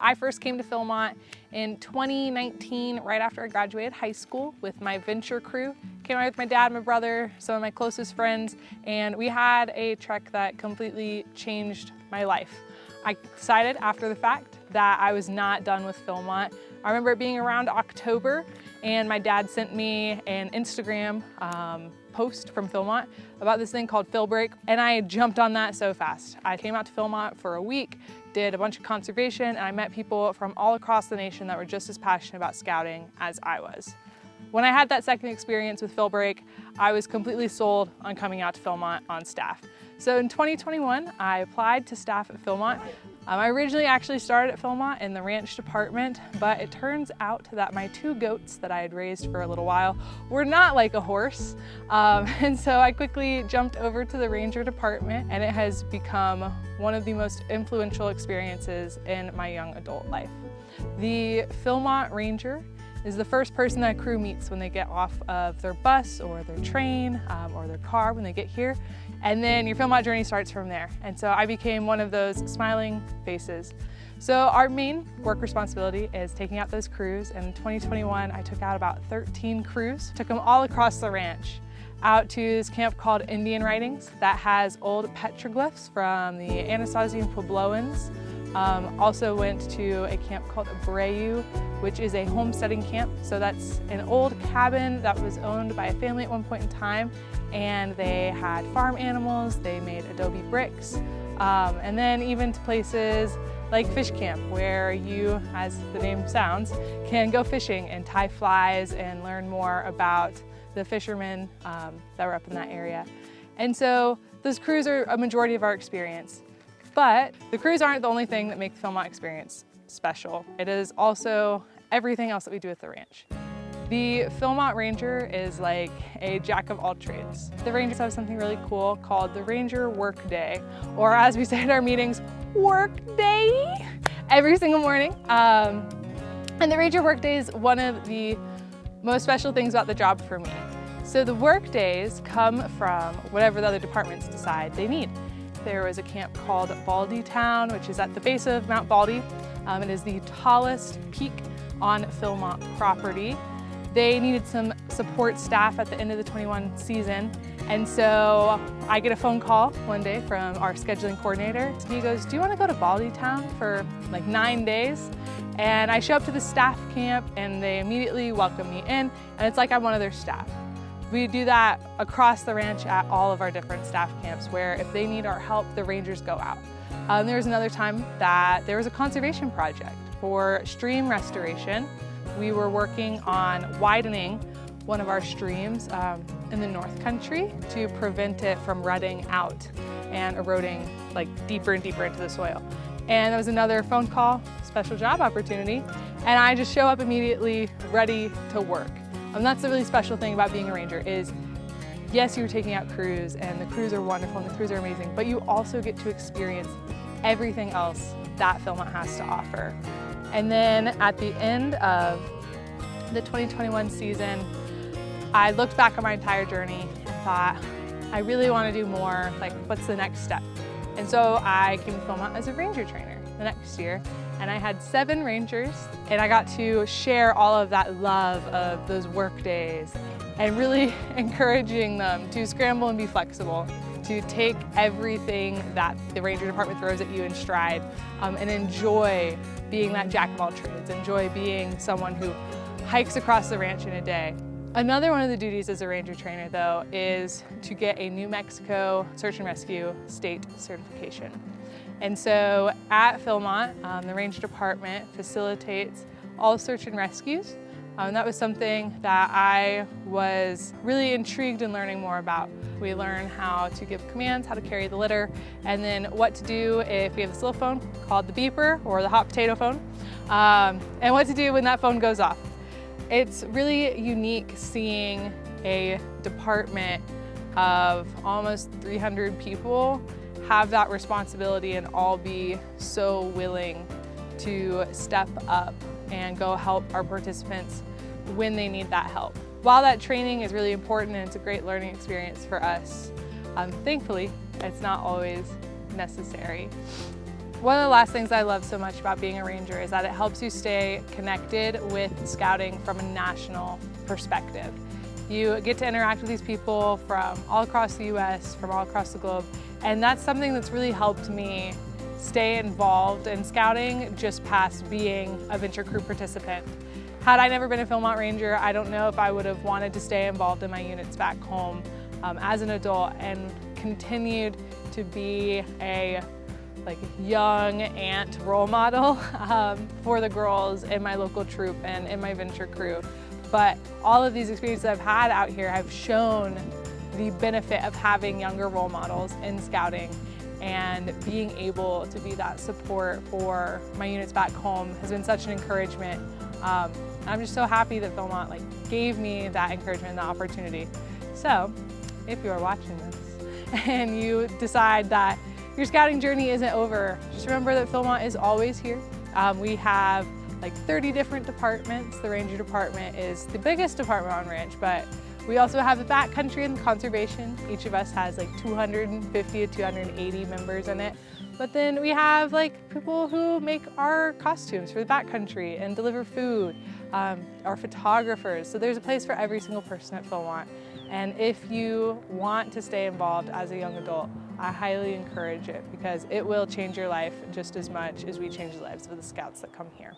I first came to Philmont in 2019, right after I graduated high school with my venture crew. Came out with my dad, my brother, some of my closest friends, and we had a trek that completely changed my life. I decided after the fact that I was not done with Philmont. I remember it being around October, and my dad sent me an Instagram post from Philmont about this thing called Phil Break, and I jumped on that so fast. I came out to Philmont for a week, did a bunch of conservation, and I met people from all across the nation that were just as passionate about scouting as I was. When I had that second experience with Phil Break, I was completely sold on coming out to Philmont on staff. So in 2021, I applied to staff at Philmont. I originally actually started at Philmont in the ranch department, but it turns out that my two goats that I had raised for a little while were not like a horse. And so I quickly jumped over to the ranger department, and it has become one of the most influential experiences in my young adult life. The Philmont Ranger is the first person that a crew meets when they get off of their bus or their train or their car when they get here. And then your Philmont journey starts from there. And so I became one of those smiling faces. So our main work responsibility is taking out those crews. And in 2021, I took out about 13 crews, took them all across the ranch out to this camp called Indian Writings that has old petroglyphs from the Anasazi and Puebloans. Also went to a camp called Abreu, which is a homesteading camp. So that's an old cabin that was owned by a family at one point in time, and they had farm animals, they made adobe bricks, and then even to places like fish camp, where you, as the name sounds, can go fishing and tie flies and learn more about the fishermen that were up in that area. And so those crews are a majority of our experience. But the crews aren't the only thing that make the Philmont experience special. It is also everything else that we do at the ranch. The Philmont Ranger is like a jack of all trades. The Rangers have something really cool called the Ranger Work Day, or as we say at our meetings, Work Day, every single morning. And the Ranger Work Day is one of the most special things about the job for me. So the work days come from whatever the other departments decide they need. There was a camp called Baldy Town, which is at the base of Mount Baldy. It is the tallest peak on Philmont property. They needed some support staff at the end of the 21 season. And so I get a phone call one day from our scheduling coordinator. He goes, "Do you want to go to Baldy Town for like 9 days?" And I show up to the staff camp, and they immediately welcome me in, and it's like I'm one of their staff. We do that across the ranch at all of our different staff camps, where if they need our help, the Rangers go out. There was another time that there was a conservation project for stream restoration. We were working on widening one of our streams in the North Country to prevent it from rutting out and eroding like deeper and deeper into the soil. And there was another phone call, special job opportunity, and I just show up immediately ready to work. And that's the really special thing about being a ranger is, yes, you're taking out crews, and the crews are wonderful and the crews are amazing, but you also get to experience everything else that Philmont has to offer. And then at the end of the 2021 season, I looked back on my entire journey and thought, I really want to do more, like what's the next step? And so I came to Philmont as a ranger trainer the next year, and I had 7 rangers, and I got to share all of that love of those work days and really encouraging them to scramble and be flexible, to take everything that the ranger department throws at you in stride, and enjoy being that jack of all trades, enjoy being someone who hikes across the ranch in a day. Another one of the duties as a ranger trainer, though, is to get a New Mexico Search and Rescue state certification. And so at Philmont, the ranger department facilitates all search and rescues. And that was something that I was really intrigued in learning more about. We learn how to give commands, how to carry the litter, and then what to do if we have this little phone called the beeper or the hot potato phone, and what to do when that phone goes off. It's really unique seeing a department of almost 300 people have that responsibility and all be so willing to step up and go help our participants when they need that help. While that training is really important and it's a great learning experience for us, thankfully, it's not always necessary. One of the last things I love so much about being a Ranger is that it helps you stay connected with Scouting from a national perspective. You get to interact with these people from all across the US, from all across the globe, and that's something that's really helped me stay involved in Scouting just past being a Venture Crew participant. Had I never been a Philmont Ranger, I don't know if I would have wanted to stay involved in my units back home as an adult and continued to be a young aunt role model for the girls in my local troop and in my Venture Crew. But all of these experiences I've had out here have shown the benefit of having younger role models in Scouting, and being able to be that support for my units back home has been such an encouragement. I'm just so happy that Philmont gave me that encouragement and the opportunity. So if you are watching this and you decide that your Scouting journey isn't over, just remember that Philmont is always here. We have 30 different departments. The Ranger Department is the biggest department on ranch, but we also have the backcountry and conservation. Each of us has 250 to 280 members in it. But then we have people who make our costumes for the backcountry and deliver food, our photographers. So there's a place for every single person at Philmont. And if you want to stay involved as a young adult, I highly encourage it, because it will change your life just as much as we change the lives of the Scouts that come here.